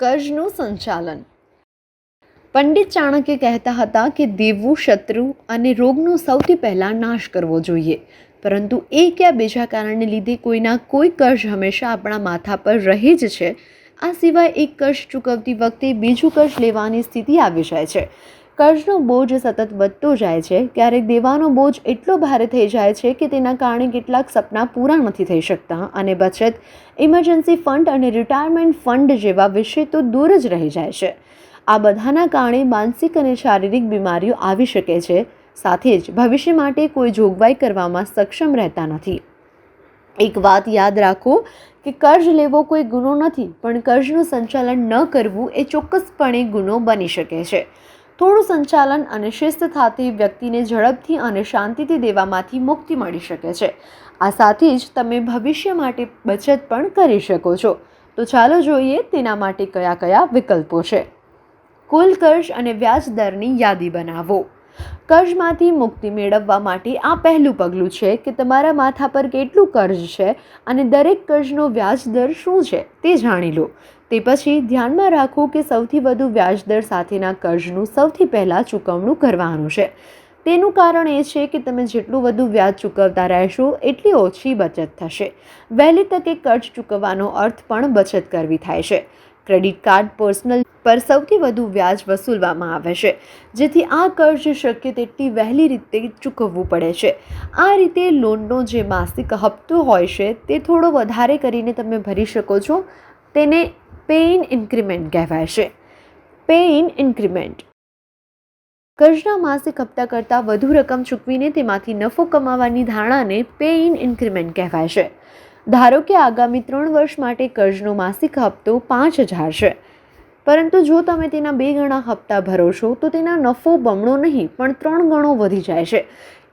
કર્જનું સંચાલન. પંડિત ચાણક્ય કહેતા હતા કે દેવું, શત્રુ અને રોગનો સૌથી પહેલાં નાશ કરવો જોઈએ, પરંતુ એક યા બીજા કારણને લીધે કોઈના કોઈ કર્જ હંમેશા આપણા માથા પર રહે જ છે. આ સિવાય એક કર્જ ચૂકવતી વખતે બીજું કર્જ લેવાની સ્થિતિ આવી જાય છે. કર્જનો બોજ સતત વધતો જાય છે. ક્યારેક દેવાનો બોજ એટલો ભારે થઈ જાય છે કે તેના કારણે કેટલાક સપના પૂરા નથી થઈ શકતા અને બચત, ઇમરજન્સી ફંડ અને રિટાયરમેન્ટ ફંડ જેવા વિષય તો દૂર જ રહી જાય છે. આ બધાના કારણે માનસિક અને શારીરિક બીમારીઓ આવી શકે છે. સાથે જ ભવિષ્ય માટે કોઈ જોગવાઈ કરવામાં સક્ષમ રહેતા નથી. એક વાત યાદ રાખો કે કર્જ લેવો કોઈ ગુનો નથી, પણ કર્જનું સંચાલન ન કરવું એ ચોક્કસપણે ગુનો બની શકે છે. થોડું સંચાલન અને શિસ્ત સાથે વ્યક્તિને ઝડપથી અને શાંતિથી દેવામાંથી મુક્તિ મળી શકે છે. આ સાથે જ તમે ભવિષ્ય માટે બચત પણ કરી શકો છો. તો ચાલો જોઈએ તેના માટે કયા કયા વિકલ્પો છે. કુલ કર્જ અને વ્યાજ દરની યાદી બનાવો. કર્જમાંથી મુક્તિ મેળવવા માટે આ પહેલું પગલું છે કે તમારા માથા પર કેટલું કર્જ છે અને દરેક કર્જનો વ્યાજ દર શું છે તે જાણી લો. તે પછી ધ્યાનમાં રાખો કે સૌથી વધુ વ્યાજદર સાથેના કર્જનું સૌથી પહેલાં ચૂકવણું કરવાનું છે. તેનું કારણ એ છે કે તમે જેટલું વધુ વ્યાજ ચૂકવતા રહેશો એટલી ઓછી બચત થશે. વહેલી તકે કર્જ ચૂકવવાનો અર્થ પણ બચત કરવી થાય છે. ક્રેડિટ કાર્ડ, પર્સનલ પર સૌથી વધુ વ્યાજ વસૂલવામાં આવે છે, જેથી આ કર્જ શક્ય તેટલી વહેલી રીતે ચૂકવવું પડે છે. આ રીતે લોનનો જે માસિક હપ્તો હોય છે તે થોડો વધારે કરીને તમે ભરી શકો છો. તેને પે ઇન ઇન્ક્રીમેન્ટ કહેવાય છે. પે ઇન ઇન્ક્રીમેન્ટ કર્જના માસિક હપ્તા કરતાં વધુ રકમ ચૂકવીને તેમાંથી નફો કમાવાની ધારણાને પે ઇન ઇન્ક્રીમેન્ટ કહેવાય છે. ધારો કે આગામી 3 વર્ષ માટે કર્જનો માસિક હપ્તો 5,000 છે, પરંતુ જો તમે તેના 2 ગણા હપ્તા ભરો છો તો તેના નફો બમણો નહીં પણ 3 ગણો વધી જાય છે.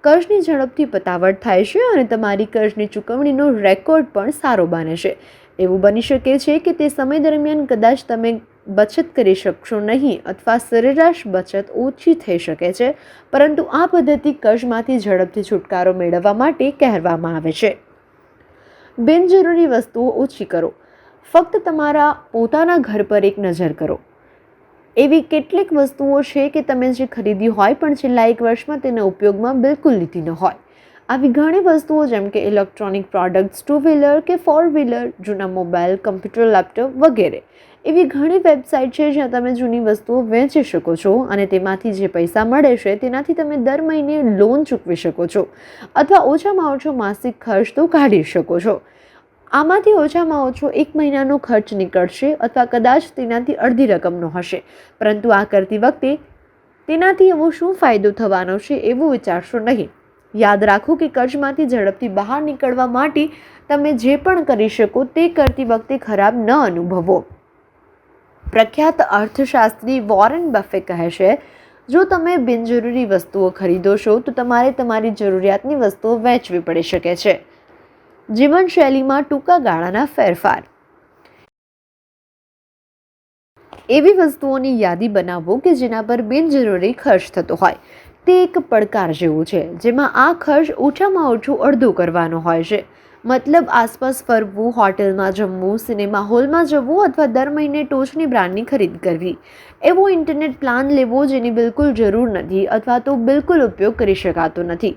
કર્જની ઝડપથી પતાવટ થાય છે અને તમારી કર્જની ચૂકવણીનો રેકોર્ડ પણ સારો બને છે. એવું બની શકે છે કે તે સમય દરમિયાન કદાચ તમે બચત કરી શકશો નહીં અથવા સરેરાશ બચત ઓછી થઈ શકે છે, પરંતુ આ પદ્ધતિ કર્જમાંથી ઝડપથી છુટકારો મેળવવા માટે કહેવામાં આવે છે. બિનજરૂરી વસ્તુઓ ઓછી કરો. ફક્ત તમારા પોતાના ઘર પર એક નજર કરો. એવી કેટલીક વસ્તુઓ છે કે તમે જે ખરીદી હોય પણ છેલ્લા 1 વર્ષમાં તેના ઉપયોગમાં બિલકુલ લીધી ન હોય. આવી ઘણી વસ્તુઓ જેમ કે ઇલેક્ટ્રોનિક પ્રોડક્ટ્સ, 2 વ્હીલર કે 4 વ્હીલર, જૂના મોબાઈલ, કમ્પ્યુટર, લેપટોપ વગેરે. એવી ઘણી વેબસાઇટ છે જ્યાં તમે જૂની વસ્તુઓ વેચી શકો છો અને તેમાંથી જે પૈસા મળે છે તેનાથી તમે દર મહિને લોન ચૂકવી શકો છો અથવા ઓછામાં ઓછો માસિક ખર્ચ તો કાઢી શકો છો. આમાંથી ઓછામાં ઓછો 1 મહિનાનો ખર્ચ નીકળશે અથવા કદાચ તેનાથી અડધી રકમનો હશે, પરંતુ આ કરતી વખતે તેનાથી એવો શું ફાયદો થવાનો છે એવું વિચારશો નહીં. યાદ રાખો કે કર્જમાંથી ઝડપથી બહાર નીકળવા માટે તમે જે પણ કરી શકો તે કરતી વખતે ખરાબ ન અનુભવો. પ્રખ્યાત અર્થશાસ્ત્રી વોરેન બફેટ કહે છે, જો તમે બિનજરૂરી વસ્તુઓ ખરીદો છો તો તમારે તમારી જરૂરિયાતની વસ્તુઓ વેચવી પડી શકે છે. જીવનશૈલીમાં ટૂંકા ગાળાના ફેરફાર. એવી વસ્તુઓની યાદી બનાવો કે જેના પર બિનજરૂરી ખર્ચ થતો હોય. તે એક પડકાર જેવું છે જેમાં આ ખર્ચ ઓછામાં ઓછું અડધું કરવાનો હોય છે. મતલબ આસપાસ ફરવું, હોટલમાં જમવું, સિનેમા હોલમાં જવું અથવા દર મહિને ટોચની બ્રાન્ડની ખરીદ કરવી. એવો ઇન્ટરનેટ પ્લાન લેવો જેની બિલકુલ જરૂર નથી અથવા તો બિલકુલ ઉપયોગ કરી શકાતો નથી.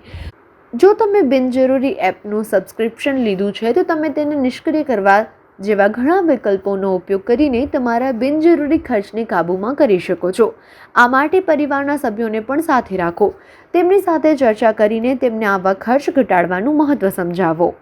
જો તમે બિનજરૂરી એપનું સબસ્ક્રિપ્શન લીધું છે તો તમે તેને નિષ્ક્રિય કરવા જેવા ઘણા વિકલ્પોનો ઉપયોગ કરીને તમારા બિનજરૂરી ખર્ચને કાબૂમાં કરી શકો છો. આ માટે પરિવારના સભ્યોને પણ સાથે રાખો. તેમની સાથે ચર્ચા કરીને તેમને આવા ખર્ચ ઘટાડવાનું મહત્ત્વ સમજાવો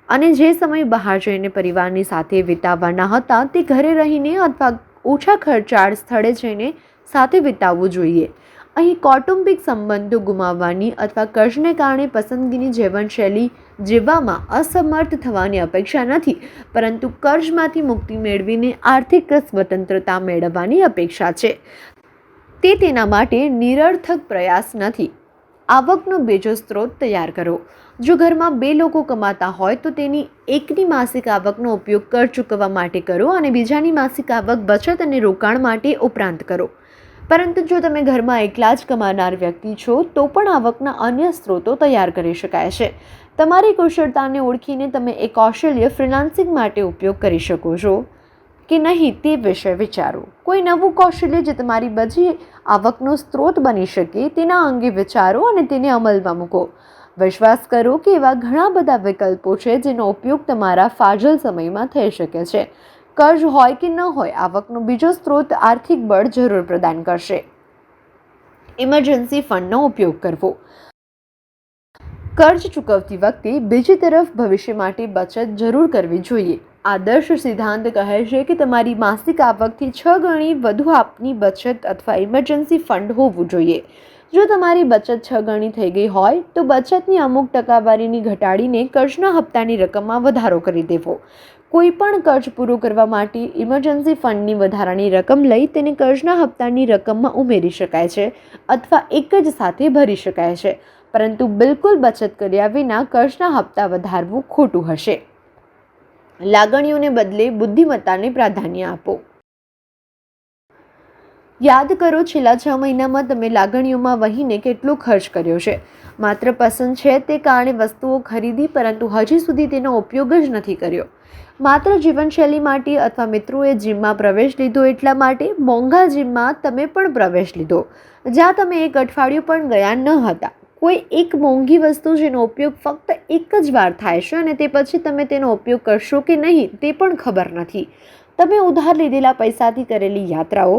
અને જે સમય બહાર જઈને પરિવારની સાથે વિતાવવાના હતા તે ઘરે રહીને અથવા ઓછા ખર્ચાળ સ્થળે જઈને સાથે વિતાવવું જોઈએ. અહીં કૌટુંબિક સંબંધો ગુમાવવાની અથવા કર્જને કારણે પસંદગીની જીવનશૈલી જીવવામાં અસમર્થ થવાની અપેક્ષા નથી, પરંતુ કર્જમાંથી મુક્તિ મેળવીને આર્થિક સ્વતંત્રતા મેળવવાની અપેક્ષા છે. તે તેના માટે નિરર્થક પ્રયાસ નથી. આવકનો બીજો સ્ત્રોત તૈયાર કરો. જો ઘરમાં 2 લોકો કમાતા હોય તો તેની એકની માસિક આવકનો ઉપયોગ કર ચૂકવવા માટે કરો અને બીજાની માસિક આવક બચત અને રોકાણ માટે ઉપરાંત કરો. પરંતુ જો તમે ઘરમાં એકલા જ કમાનાર વ્યક્તિ છો તો પણ આવકના અન્ય સ્ત્રોતો તૈયાર કરી શકાય છે. તમારી કુશળતાને ઓળખીને તમે એ કૌશલ્ય ફ્રીલાન્સિંગ માટે ઉપયોગ કરી શકો છો. કે નહીં તે વિશે વિચારો. કોઈ નવું કૌશલ્ય જે તમારી બધી આવકનો સ્ત્રોત બની શકે તેના અંગે વિચારો અને તેને અમલમાં મૂકો. વિશ્વાસ કરો કે એવા ઘણા બધા વિકલ્પો છે જેનો ઉપયોગ તમારા ફાજલ સમયમાં થઈ શકે છે. કર્જ હોય કે ન હોય, આવકનો બીજો સ્ત્રોત આર્થિક બળ જરૂર પ્રદાન કરશે. ઇમરજન્સી ફંડનો ઉપયોગ કરવો. કર્જ ચૂકવતી વખતે બીજી તરફ ભવિષ્ય માટે બચત જરૂર કરવી જોઈએ. આદર્શ સિદ્ધાંત કહે છે કે તમારી માસિક આવકથી 6 ગણી વધુ આપની બચત અથવા ઇમરજન્સી ફંડ હોવું જોઈએ. જો તમારી બચત 6 ગણી થઈ ગઈ હોય તો બચતની અમુક ટકાવારીની ઘટાડીને કર્જના હપ્તાની રકમમાં વધારો કરી દેવો. કોઈ પણ કર્જ પૂરો કરવા માટે ઇમરજન્સી ફંડની વધારાની રકમ લઈ તેને કર્જના હપ્તાની રકમમાં ઉમેરી શકાય છે અથવા એક જ સાથે ભરી શકાય છે, પરંતુ બિલકુલ બચત કર્યા વિના કર્જના હપ્તા વધારવું ખોટું હશે. લાગણીઓને બદલે બુદ્ધિમત્તાને પ્રાધાન્ય આપો. યાદ કરો, છેલ્લા 6 મહિનામાં તમે લાગણીઓમાં વહીને કેટલો ખર્ચ કર્યો છે. માત્ર પસંદ છે તે કારણે વસ્તુઓ ખરીદી, પરંતુ હજી સુધી તેનો ઉપયોગ જ નથી કર્યો. માત્ર જીવનશૈલી માટે અથવા મિત્રોએ જીમમાં પ્રવેશ લીધો એટલા માટે મોંઘા જીમમાં તમે પણ પ્રવેશ લીધો, જ્યાં તમે એક અઠવાડિયું પણ ગયા ન હતા. કોઈ એક મોંઘી વસ્તુ જેનો ઉપયોગ ફક્ત એક જ વાર થાય છે અને તે પછી તમે તેનો ઉપયોગ કરશો કે નહીં તે પણ ખબર નથી. તમે ઉધાર લીધેલા પૈસાથી કરેલી યાત્રાઓ,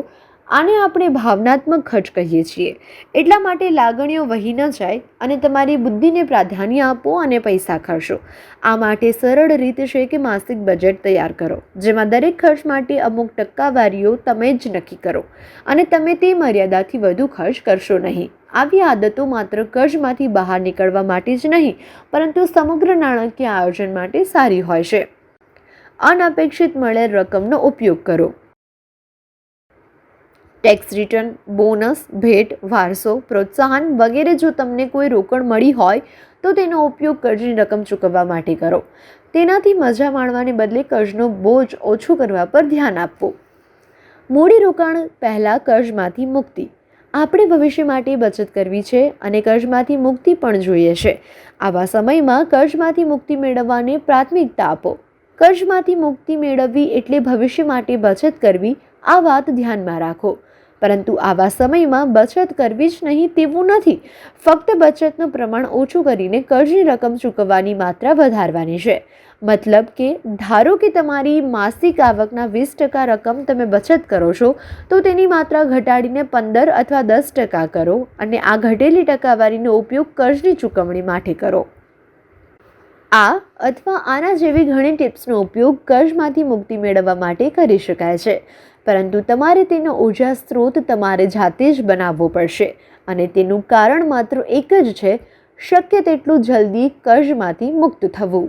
આને આપણે ભાવનાત્મક ખર્ચ કહીએ છીએ. એટલા માટે લાગણીઓ વહી ન જાય અને તમારી બુદ્ધિને પ્રાધાન્ય આપો અને પૈસા ખર્ચો. આ માટે સરળ રીત છે કે માસિક બજેટ તૈયાર કરો, જેમાં દરેક ખર્ચ માટે અમુક ટકાવારીઓ તમે જ નક્કી કરો અને તમે તે મર્યાદાથી વધુ ખર્ચ કરશો નહીં. આવી આદતો માત્ર કર્જમાંથી બહાર નીકળવા માટે જ નહીં, પરંતુ સમગ્ર નાણાકીય આયોજન માટે સારી હોય છે. અનપેક્ષિત મળેલ રકમનો ઉપયોગ કરો. ટેક્સ રિટર્ન, બોનસ, ભેટ, વારસો, પ્રોત્સાહન વગેરે. જો તમને કોઈ રોકડ મળી હોય તો તેનો ઉપયોગ કર્જની રકમ ચૂકવવા માટે કરો. તેનાથી મજા માણવાને બદલે કર્જનો બોજ ઓછો કરવા પર ધ્યાન આપવું. મૂડી રોકાણ પહેલાં કર્જમાંથી મુક્તિ. આપણે ભવિષ્ય માટે બચત કરવી છે અને કર્જમાંથી મુક્તિ પણ જોઈએ છે. આવા સમયમાં કર્જમાંથી મુક્તિ મેળવવાને પ્રાથમિકતા આપો. કર્જમાંથી મુક્તિ મેળવવી એટલે ભવિષ્ય માટે બચત કરવી, આ વાત ધ્યાનમાં રાખો. પરંતુ આવા સમયમાં બચત કરવી જ નહીં તેવું નથી. ફક્ત બચતનું પ્રમાણ ઓછું કરીને કર્જની રકમ ચૂકવવાની માત્રા વધારવાની છે. મતલબ કે ધારો કે તમારી માસિક આવકના 20% રકમ તમે બચત કરો છો, તો તેની માત્રા ઘટાડીને 15 અથવા 10% કરો અને આ ઘટેલી ટકાવારીનો ઉપયોગ કર્જની ચૂકવણી માટે કરો. આ અથવા આના જેવી ઘણી ટિપ્સનો ઉપયોગ કર્જમાંથી મુક્તિ મેળવવા માટે કરી શકાય છે, પરંતુ તમારે તેનો ઊર્જા સ્ત્રોત તમારે જાતે જ બનાવવો પડશે અને તેનું કારણ માત્ર એક જ છે: શક્ય તેટલું જલ્દી કર્જમાંથી મુક્ત થવું.